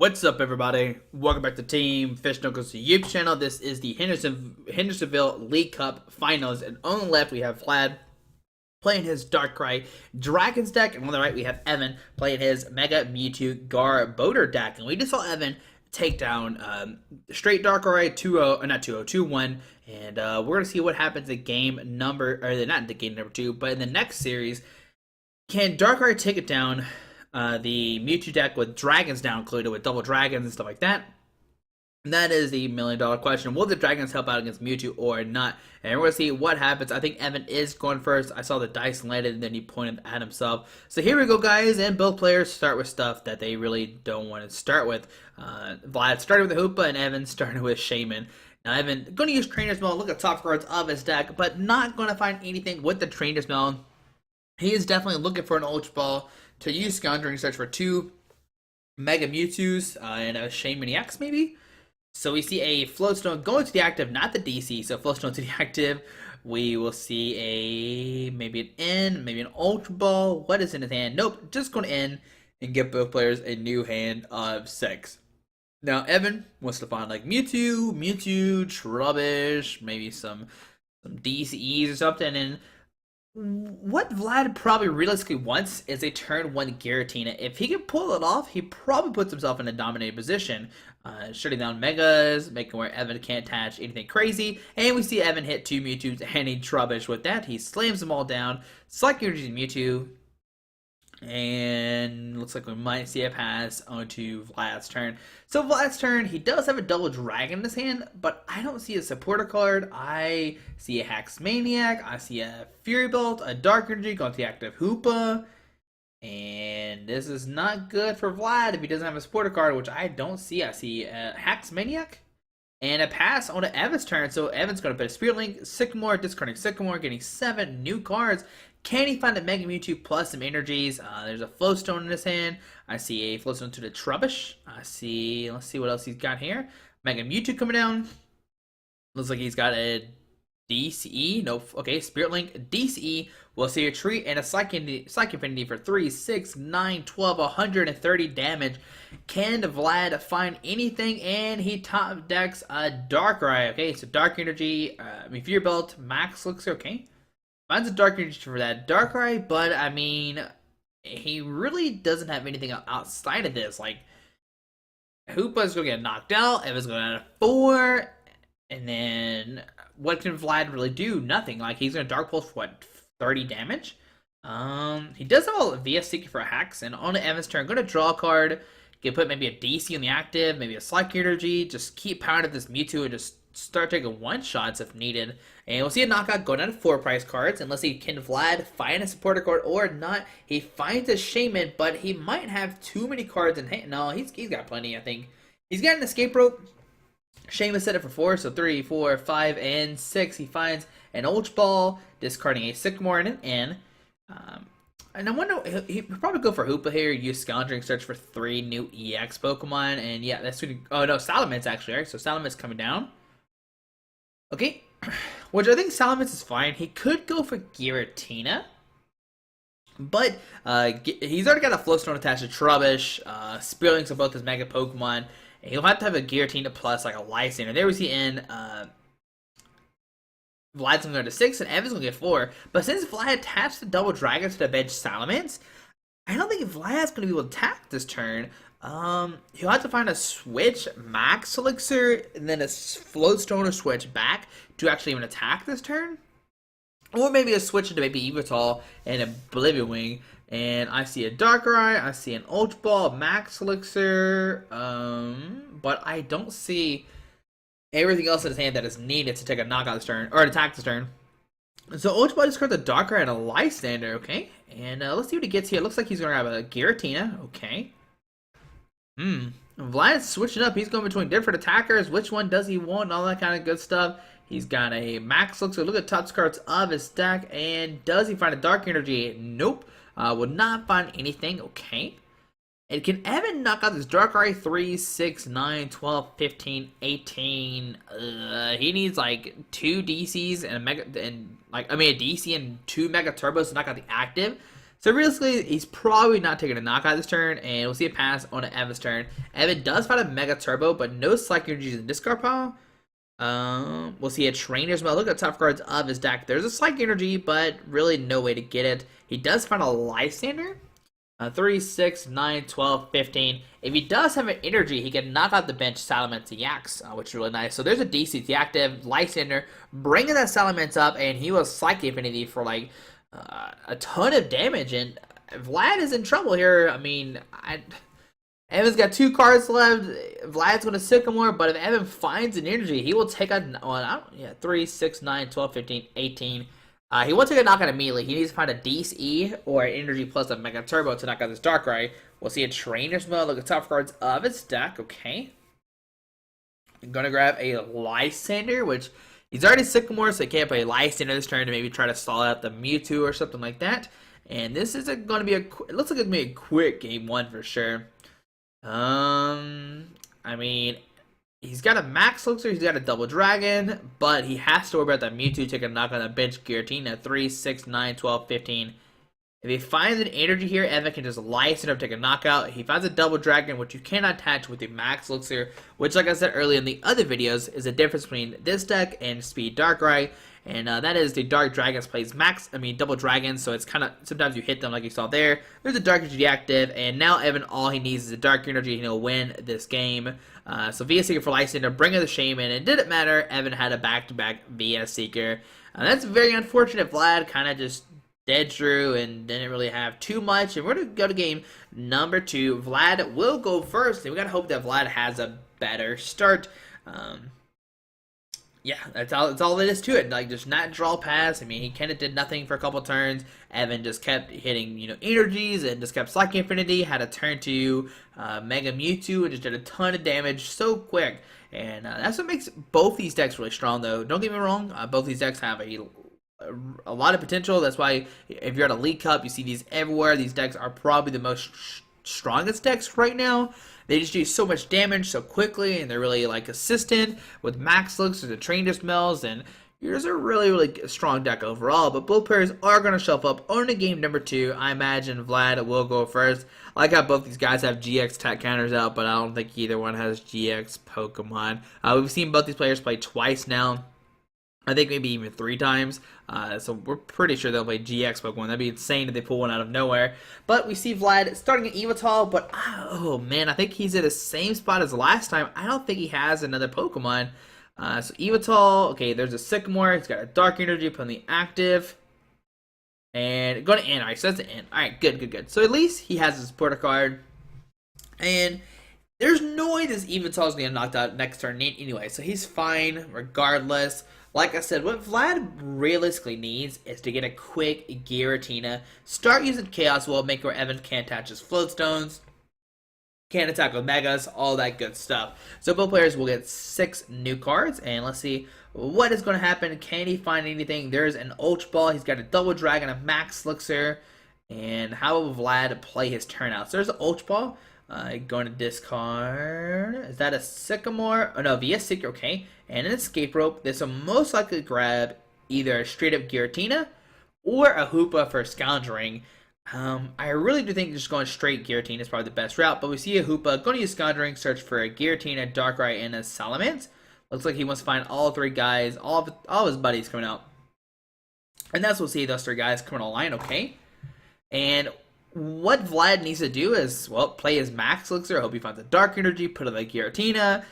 What's up, everybody? Welcome back to Team Fish Knuckles YouTube channel. This is the Hendersonville League Cup Finals, and on the left we have Vlad playing his Darkrai Dragons deck, and on the right we have Evan playing his Mega Mewtwo Garbodor deck. And we just saw Evan take down straight Darkrai 2-1, and we're gonna see what happens in game number, or not in game number 2, but in the next series. Can Darkrai take it down? The Mewtwo deck with dragons now included, with double dragons and stuff like that. And that is the $1,000,000 question. Will the dragons help out against Mewtwo or not? And we're going to see what happens. I think Evan is going first. I saw the dice landed and then he pointed at himself. So here we go, guys. And both players start with stuff that they really don't want to start with. Vlad started with the Hoopa and Evan started with Shaman. Now Evan going to use Trainer's Mail, look at top cards of his deck, but not going to find anything with the Trainer's Mail. He is definitely looking for an Ultra Ball to use Scoundrelling Search for 2 Mega Mewtwo's and a Shaman EX maybe. So we see a Floatstone going to the active, not the DC. So Floatstone to the active. We will see maybe an N, maybe an Ultra Ball. What is in his hand? Nope, just going to N and give both players a new hand of 6. Now Evan wants to find like Mewtwo, Trubbish, maybe some DCEs or something, and what Vlad probably realistically wants is a turn 1 Giratina. If he can pull it off, he probably puts himself in a dominated position. Shutting down Megas, making where Evan can't attach anything crazy. And we see Evan hit 2 Mewtwo's and a Trubbish. With that, he slams them all down. Psychic Energy Mewtwo. And looks like we might see a pass onto Vlad's turn. So Vlad's turn, he does have a double dragon in his hand, but I don't see a supporter card. I see a Hax Maniac, I see a Fury Bolt, a Dark Energy going to the active Hoopa. And this is not good for Vlad if he doesn't have a supporter card, which I don't see. I see a Hax Maniac and a pass onto Evan's turn. So Evan's going to put a Spirit Link, Sycamore, discarding Sycamore, getting 7 new cards. Can he find a Mega Mewtwo plus some energies? There's a Floatstone in his hand. I see a Floatstone to the Trubbish. Let's see what else he's got here. Mega Mewtwo coming down. Looks like he's got a DCE. Nope. Okay, Spirit Link, DCE. We'll see a Tree and a Psychic Affinity for 3, 6, 9, 12, 130 damage. Can Vlad find anything? And he top decks a Darkrai. Okay, so Dark Energy, Fury Belt, Max looks okay. Finds a Dark Energy for that Darkrai, but I mean, he really doesn't have anything outside of this. Like, Hoopa's going to get knocked out, Evan's going to 4, and then what can Vlad really do? Nothing. Like, he's going to Dark Pulse for what, 30 damage? He does have a VS Seeker for a Hax, and on Evan's turn, going to draw a card, can put maybe a DC on the active, maybe a Psychic Energy, just keep pounding this Mewtwo and just start taking one-shots if needed. And we'll see a knockout go down to 4 price cards. Unless he can Vlad find a supporter card or not. He finds a Shaman, but he might have too many cards in hand. No, he's got plenty, I think. He's got an Escape Rope. Shaman set it for 4, so 3, 4, 5, and 6. He finds an Ultra Ball, discarding a Sycamore and an N. And I wonder, he'd probably go for Hoopa here, use Scoundrelling Search for 3 new EX Pokemon. And yeah, that's what oh no, Salamence actually, right? So Salamence coming down. Okay, which I think Salamence is fine. He could go for Giratina, but he's already got a Floatstone attached to Trubbish, Spirit Links of both his Mega Pokemon, and he'll have to have a Giratina plus like a Lysander. There we see in Vlad's going to go to 6, and Evan's going to get 4. But since Vlad attached the double dragon to the bench Salamence, I don't think Vlad's going to be able to attack this turn. He'll have to find a switch Max Elixir and then a Floatstone or switch back to actually even attack this turn. Or maybe a switch into maybe Evital and Oblivion Wing. And I see a Darkrai, I see an Ultra Ball, Max Elixir, but I don't see everything else in his hand that is needed to take a knockout this turn, or attack this turn. So Ultra Ball discards a Darkrai and a Lysander, okay. And let's see what he gets here. It looks like he's going to have a Giratina, okay. Vlad's switching up. He's going between different attackers. Which one does he want? And all that kind of good stuff. He's got a Max Elixir. Look at top cards of his deck. And does he find a Dark Energy? Nope. Would not find anything. Okay. And can Evan knock out this Darkrai 3, 6, 9, 12, 15, 18? He needs like 2 DCs and a Mega, and like a DC and 2 Mega Turbos to knock out the active. So realistically, he's probably not taking a knockout this turn, and we'll see a pass on Evan's turn. Evan does find a Mega Turbo, but no Psychic Energies in the discard pile. We'll see a Trainer's Mail. Look at the top cards of his deck. There's a Psychic Energy, but really no way to get it. He does find a Lysander. 3, 6, 9, 12, 15. If he does have an energy, he can knock out the bench Salamence Yaks, which is really nice. So there's a DC active Lysander, bringing that Salamence up, and he will Psychic Affinity for like a ton of damage. And Vlad is in trouble here. I mean, Evan's got 2 cards left. Vlad's going to Sycamore, but if Evan finds an energy, he will take a 3, 6, 9, 12, 15, 18. He won't take a knockout immediately. He needs to find a DC or an energy plus a Mega Turbo to knock out this Darkrai. We'll see a Trainer's Mode. Look at the top cards of its deck. Okay. I'm going to grab a Lysander, which he's already Sycamore, so he can't play Lysander this turn to maybe try to stall out the Mewtwo or something like that. And this is going to be it looks like it's going to be a quick game 1 for sure. I mean, he's got a Max Elixir, he's got a Double Dragon, but he has to worry about that Mewtwo taking a knock on the bench Giratina. 3, 6, 9, 12, 15. If he finds an energy here, Evan can just Lysander up, take a knockout. He finds a Double Dragon, which you cannot attach with the Max Elixir, which, like I said earlier in the other videos, is the difference between this deck and Speed Darkrai. And that is the Dark Dragons plays Double Dragons, so it's kind of, sometimes you hit them like you saw there. There's a Dark Energy active, and now Evan, all he needs is a Dark Energy, and he'll win this game. So VS Seeker for Lysander, bringing the Shaman, it didn't matter, Evan had a back-to-back VS Seeker. That's very unfortunate. Vlad kind of just dead drew and didn't really have too much, and we're going to go to game number 2. Vlad will go first, and we got to hope that Vlad has a better start. Yeah, that's all it is to it. Like, just not draw pass. I mean, he kind of did nothing for a couple turns. Evan just kept hitting, energies and just kept Psychic Infinity. Had a turn to Mega Mewtwo and just did a ton of damage so quick. And that's what makes both these decks really strong, though. Don't get me wrong. Both these decks have a lot of potential. That's why if you're at a League Cup, you see these everywhere. These decks are probably the most strongest decks right now. They just do so much damage so quickly, and they're really like assistant with Max Elixir, the Trainer's Mills, and yours are really a strong deck overall. But both players are going to shuffle up on to game number 2. I imagine Vlad will go first. I like how both these guys have GX attack counters out, but I don't think either one has GX Pokemon. We've seen both these players play twice now. I think maybe even 3 times. So we're pretty sure they'll play GX Pokemon. That'd be insane if they pull one out of nowhere. But we see Vlad starting at Evital, but oh man, I think he's at the same spot as last time. I don't think he has another Pokemon. So Evital, okay, there's a Sycamore. He's got a Dark Energy, put on the active. And going to end. Alright, so that's the end. Alright, good. So at least he has his supporter card. And there's no way this Evital is going to get knocked out next turn anyway. So he's fine regardless. Like I said, what Vlad realistically needs is to get a quick Giratina, start using Chaos Wall, make where Evan can't attach his Floatstones, can't attack with Megas, all that good stuff. So both players will get 6 new cards, and let's see what is going to happen. Can he find anything? There's an Ultra Ball, he's got a Double Dragon, a Max Elixir, and how will Vlad play his turn out? So there's an Ultra Ball. Going to discard. Is that a Sycamore? Oh no, VS Seeker, okay. And an Escape Rope. This will most likely grab either a straight up Giratina or a Hoopa for Scoundering. I really do think just going straight Giratina is probably the best route, but we see a Hoopa going to use Scoundering, search for a Giratina, Darkrai, and a Salamence. Looks like he wants to find all 3 guys, all of his buddies coming out. And that's what we'll see, those 3 guys coming online, okay. And what Vlad needs to do is, well, play his Max Elixir. I hope he finds a Dark Energy, put it like Giratina.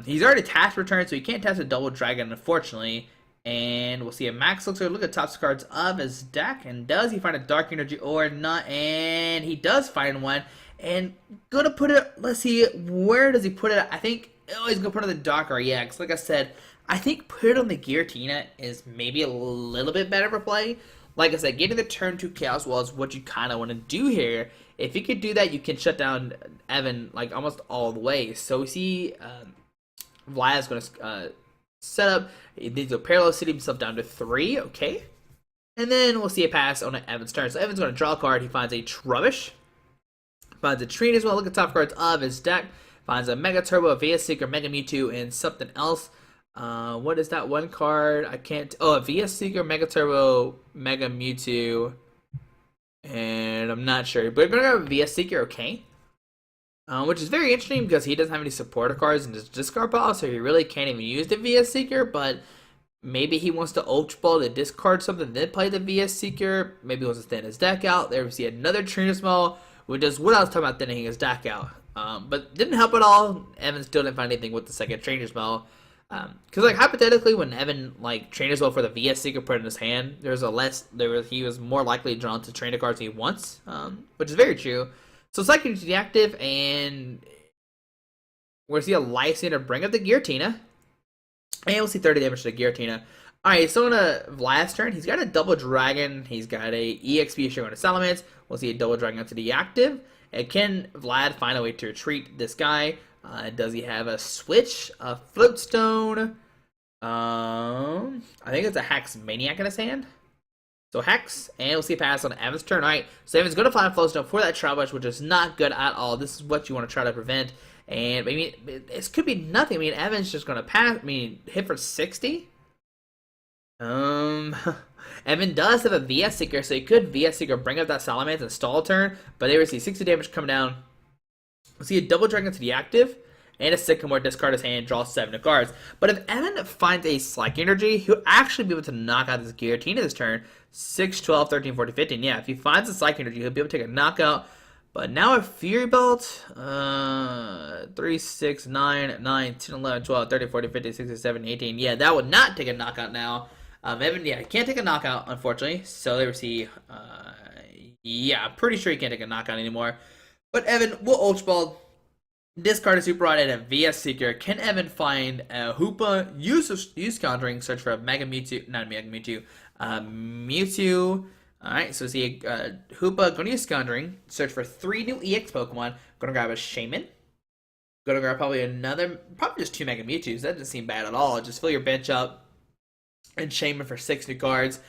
He's already attached return, so he can't attach a Double Dragon, unfortunately. And we'll see a Max Elixir. Look at the top cards of his deck. And does he find a Dark Energy or not? And he does find one. And gonna put it, let's see, where does he put it? I think, he's gonna put it on the Darkrai. Yeah, because like I said, I think put it on the Giratina is maybe a little bit better for play. Like I said, getting the turn 2 Chaos Wall is what you kind of want to do here. If you could do that, you can shut down Evan like almost all the way. So we see Vlad's going to set up. He needs to parallel city himself down to 3, okay. And then we'll see a pass on Evan's turn. So Evan's going to draw a card. He finds a Trubbish. Finds a Trina as well. Look at the top cards of his deck. Finds a Mega Turbo, a VS Seeker, Mega Mewtwo, and something else. What is that one card? I can't. Oh, a VS Seeker, Mega Turbo, Mega Mewtwo, And I'm not sure. But we're going to go VS Seeker, okay. Which is very interesting because he doesn't have any supporter cards in his discard pile, so he really can't even use the VS Seeker, but maybe he wants to Ultra Ball to discard something, then play the VS Seeker. Maybe he wants to thin his deck out. There we see another Trainer Small, which is what I was talking about, thinning his deck out. But didn't help at all. Evan still didn't find anything with the second Trainer Small. Because like hypothetically, when Evan like Trainer Small for the VS Seeker put in his hand, he was more likely drawn to trainer cards he wants, which is very true. So Psychic Energy active, and we're going to see a Lysander bring up the Giratina. And we'll see 30 damage to the Giratina. Alright, so on a Vlad's turn, he's got a double dragon. He's got a EXP showing a Salamence. We'll see a double dragon up to the active. And can Vlad find a way to retreat this guy? Does he have a switch? A Floatstone? I think it's a Hex Maniac in his hand. So Hex, and we'll see a pass on Evan's turn. Alright, so Evan's going to find a Floatstone for that Travel Rush, which is not good at all. This is what you want to try to prevent. And I mean, it could be nothing. I mean, Evan's just going to pass. I mean, hit for 60. Evan does have a VS Seeker, so he could VS Seeker bring up that Salamence and stall a turn. But they receive 60 damage coming down. We'll see a double dragon to the active. And a Sycamore, discard his hand, draw 7 cards. But if Evan finds a Psychic Energy, he'll actually be able to knock out this Giratina this turn. 6, 12, 13, 14, 15. Yeah, if he finds a Psychic Energy, he'll be able to take a knockout. But now a Fury Belt, 3, 6, 9, 9, 10, 11, 12, 13, 14, 15, 16, 17, 18. Yeah, that would not take a knockout now. Evan, yeah, he can't take a knockout, unfortunately. So they receive, yeah, I'm pretty sure he can't take a knockout anymore. But Evan will Ultra Ball. Discard a Super Rod and a VS Seeker. Can Evan find a Hoopa? Use countering. Search for a Mega Mewtwo. Not a Mega Mewtwo. Mewtwo. Alright, so see a Hoopa. Going to use countering. Search for 3 new EX Pokemon. Going to grab a Shaman. Going to grab probably just 2 Mega Mewtwoos. That doesn't seem bad at all. Just fill your bench up. And Shaman for 6 new cards.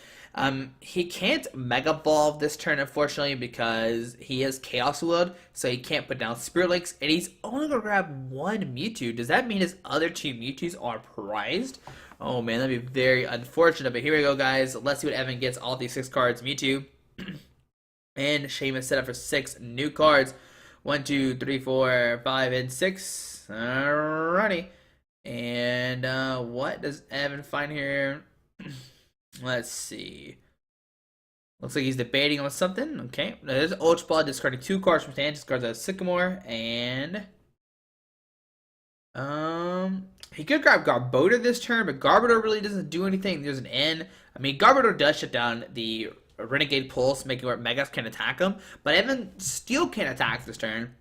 He can't Mega Evolve this turn, unfortunately, because he has Chaos Willed, so he can't put down Spirit Links, and he's only going to grab 1 Mewtwo. Does that mean his other 2 Mewtwoos are prized? Oh man, that'd be very unfortunate, but here we go, guys. Let's see what Evan gets. All these 6 cards. Mewtwo. And Shaman set up for 6 new cards. 1, 2, 3, 4, 5, and 6. Alrighty. And what does Evan find here? Let's see. Looks like he's debating on something. Okay. Now there's Ultra Ball, discarding 2 cards from his hand. Discards a Sycamore. And he could grab Garbodor this turn, but Garbodor really doesn't do anything. There's an N. I mean, Garbodor does shut down the Renegade Pulse, making where Megas can attack him. But Evan still can't attack this turn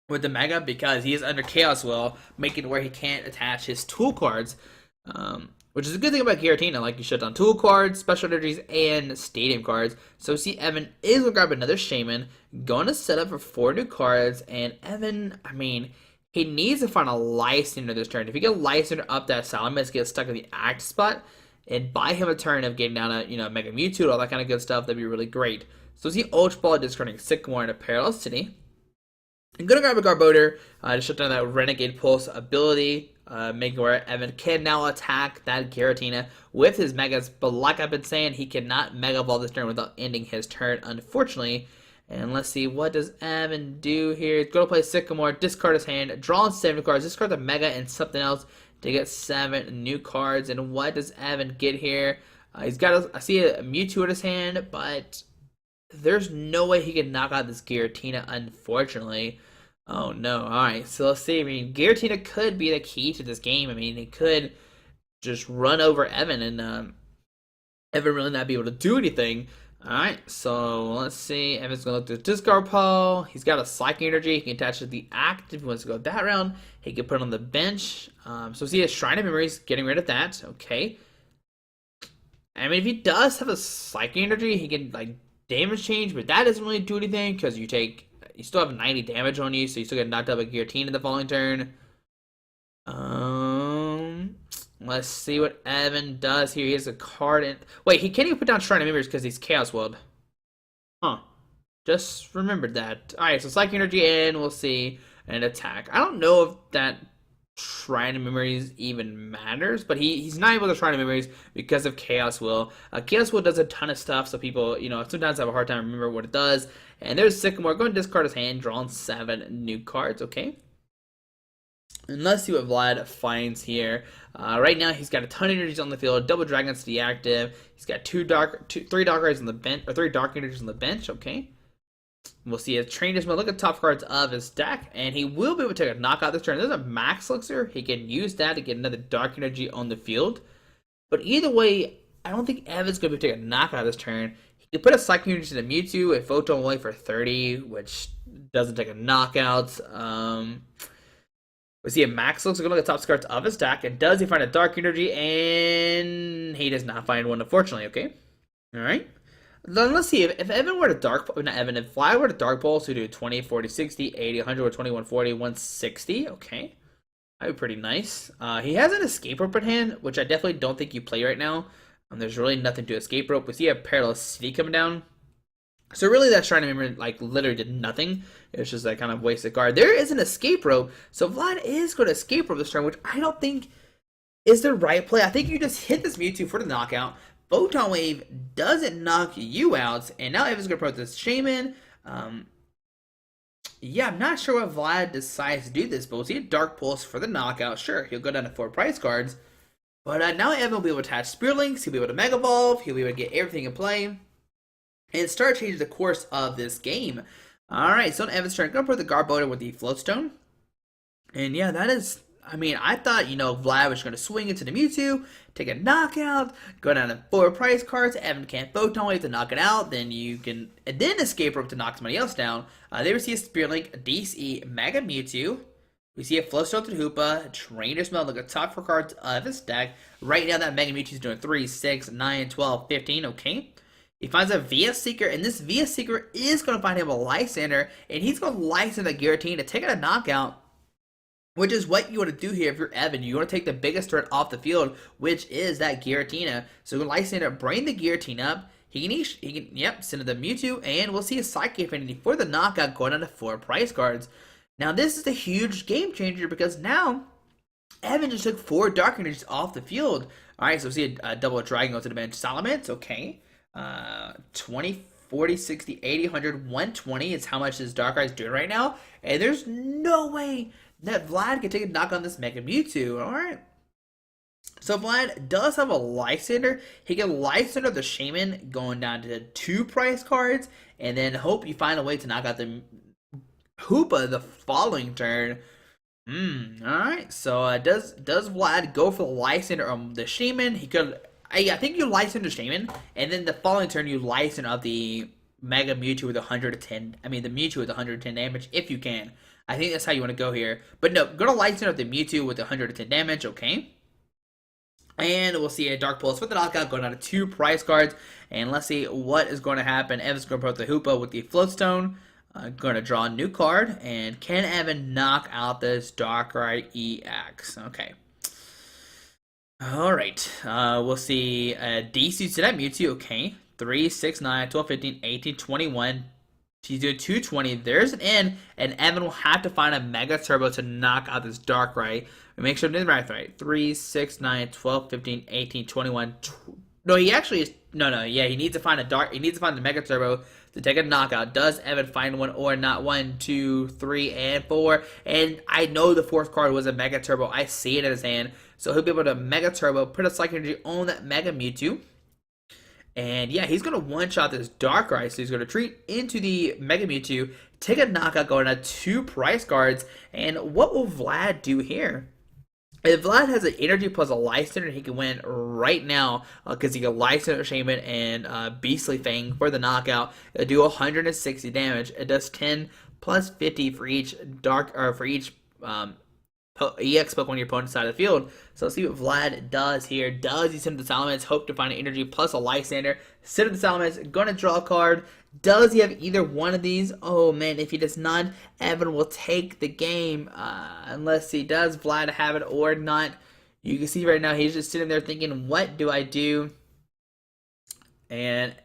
with the Mega because he is under Chaos Will, making it where he can't attach his tool cards. Which is a good thing about Giratina, like you shut down tool cards, special energies, and stadium cards. So see, Evan is going to grab another Shaman, going to set up for 4 new cards, and Evan, I mean, he needs to find a Lysander this turn. If he can Lysander up that Salamence, get stuck in the act spot, and buy him a turn of getting down a Mega Mewtwo, all that kind of good stuff, that'd be really great. So see, Ultra Ball discarding Sycamore in a Parallel City. I'm going to grab a Garbodor to shut down that Renegade Pulse ability. Making where Evan can now attack that Giratina with his Megas, but like I've been saying, he cannot Mega Evolve this turn without ending his turn, unfortunately. And let's see, what does Evan do here? He's going to play Sycamore, discard his hand, draw 7 cards, discard the Mega and something else to get 7 new cards. And what does Evan get here? He's got I see a Mewtwo in his hand, but there's no way he can knock out this Giratina, unfortunately. Oh no, alright, so let's see. I mean, Giratina could be the key to this game. I mean, he could just run over Evan and Evan really not be able to do anything. Alright, so let's see. Evan's going to look to discard pile. He's got a Psychic Energy. He can attach to the active if he wants to go that round. He can put it on the bench. So see, a Shrine of Memories, getting rid of that. Okay. I mean, if he does have a Psychic Energy, he can, like, damage change, but that doesn't really do anything because you still have 90 damage on you, so you still get knocked out by Giratina in the following turn. Let's see what Evan does here. He has a card in. Wait, he can't even put down Shrine of Memories because he's Chaos Willed. Huh. Just remembered that. Alright, so Psychic Energy in, we'll see. And attack. I don't know if that Shrine of Memories even matters, but he's not able to Shrine of Memories because of Chaos Will. Chaos Will does a ton of stuff, so people, sometimes have a hard time remembering what it does. And there's Sycamore. Going to discard his hand, drawing 7 new cards, okay? And let's see what Vlad finds here. Right now, he's got a ton of energies on the field. Double Dragon's deactive. He's got 3 Darkrai's on the bench, or 3 Dark Energies on the bench, okay? We'll see his trainers. We'll look at the top cards of his deck, and he will be able to take a knockout this turn. There's a Max Elixir. He can use that to get another Dark Energy on the field. But either way, I don't think Evan's going to be able to take a knockout this turn. He can put a Psychic Energy to the Mewtwo, a Photon away for 30, which doesn't take a knockout. We see a Max Elixir. Look at the top cards of his deck, and does he find a Dark Energy? And he does not find one, unfortunately, okay? Alright. Then let's see, if Evan were to if Vlad were to Dark Pulse, we do 20, 40, 60, 80, 100, 120, 140, 160, okay. That'd be pretty nice. He has an Escape Rope in hand, which I definitely don't think you play right now. There's really nothing to Escape Rope. We see a Perilous City coming down. So really that Shrine of Memory, literally did nothing. It was just that kind of wasted card. There is an Escape Rope, so Vlad is going to Escape Rope this turn, which I don't think is the right play. I think you just hit this Mewtwo for the knockout. Photon Wave doesn't knock you out, and now Evan's going to approach this Shaman. Yeah, I'm not sure what Vlad decides to do this, but we'll see a Dark Pulse for the knockout. Sure, he'll go down to 4 price cards, but now Evan will be able to attach Spear Links, he'll be able to Mega Evolve, he'll be able to get everything in play, and start changing the course of this game. Alright, so on Evan's turn, going to put the Garbodor with the Floatstone, and yeah, that is... I thought, Vlad was going to swing into the Mewtwo, take a knockout, go down to 4 price cards, Evan can't Photon Wave to knock it out, then you can, and then Escape Rope to knock somebody else down. There we see a Spear Link, a DC, Mega Mewtwo. We see a Floatstone to Hoopa, Trainer's Mail, look at top 4 cards of his deck. Right now that Mega Mewtwo is doing 3, 6, 9, 12, 15, okay. He finds a VS Seeker, and this VS Seeker is going to find him a Lysander, and he's going to Lysander the Giratina to take it a knockout. Which is what you want to do here if you're Evan. You want to take the biggest threat off the field, which is that Giratina. So Lysander, bring the Giratina up. He can send it to Mewtwo, and we'll see a Psychic Affinity for the knockout going on to 4 price cards. Now this is a huge game changer because now Evan just took 4 Dark Energies off the field. Alright, so we'll see a double Dragon go to the bench. Salamence, okay. 20, 40, 60, 80, 100, 120 is how much this Darkrai is doing right now. And there's no way that Vlad can take a knock on this Mega Mewtwo. Alright. So Vlad does have a Lysander. He can Lysander the Shaman going down to 2 price cards. And then hope you find a way to knock out the Hoopa the following turn. Alright. So does Vlad go for the Lysander or the Shaman? He could... I think you Lysander Shaman. And then the following turn you Lysander out the Mega Mewtwo with 110... the Mewtwo with 110 damage if you can. I think that's how you want to go here. But no, go to Lysander with the Mewtwo with 110 damage, okay? And we'll see a Dark Pulse with the knockout going down to 2 price cards. And let's see what is going to happen. Evan's going to put the Hoopa with the Floatstone. Going to draw a new card. And can Evan knock out this Darkrai EX? Okay. Alright. We'll see DC to that Mewtwo, okay. 3, 6, 9, 12, 15, 18, 21. She's doing 220. There's an N, and Evan will have to find a Mega Turbo to knock out this Darkrai. Make sure I'm doing the right. 3, 6, 9, 12, 15, 18, 21. No, he actually is. No. Yeah, he needs to find he needs to find the Mega Turbo to take a knockout. Does Evan find one or not? 1, 2, 3, and 4. And I know the 4th card was a Mega Turbo. I see it in his hand. So he'll be able to Mega Turbo, put a Psychic Energy on that Mega Mewtwo. And yeah, he's going to one-shot this Darkrai, so he's going to retreat into the Mega Mewtwo, take a knockout going at 2 price cards, and what will Vlad do here? If Vlad has an energy plus a Lysander, he can win right now, because he can Lysander Shaman and Beastly Fang for the knockout. It'll do 160 damage. It does 10 plus 50 for each EX Pokemon on your opponent's side of the field. So let's see what Vlad does here. Does he send the Salamence? Hope to find an energy plus a Lysander. Send the Salamence. Gonna draw a card. Does he have either one of these? Oh man, if he does not, Evan will take the game. Unless he does, Vlad have it or not. You can see right now he's just sitting there thinking, what do I do? And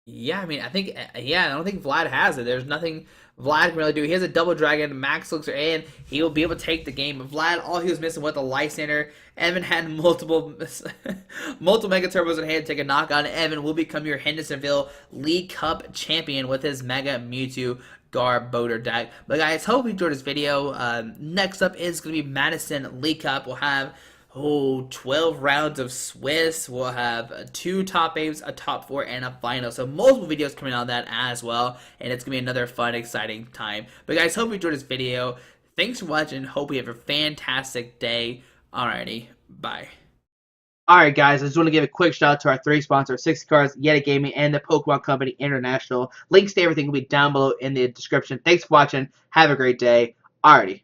yeah, I don't think Vlad has it. There's nothing Vlad can really do. He has a double dragon. Max looks are in. He will be able to take the game. But Vlad, all he was missing was the Lysander. Evan had multiple Mega Turbos in hand to take a knock on. Evan will become your Hendersonville League Cup champion with his Mega Mewtwo Garbodor deck. But guys, hope you enjoyed this video. Next up is going to be Madison League Cup. We'll have 12 rounds of Swiss. We'll have 2 top 8s, a top 4, and a final. So multiple videos coming on that as well. And it's going to be another fun, exciting time. But guys, hope you enjoyed this video. Thanks for watching. Hope you have a fantastic day. Alrighty, bye. Alright guys, I just want to give a quick shout out to our 3 sponsors, 60 Cards, Yeti Gaming, and the Pokemon Company International. Links to everything will be down below in the description. Thanks for watching. Have a great day. Alrighty.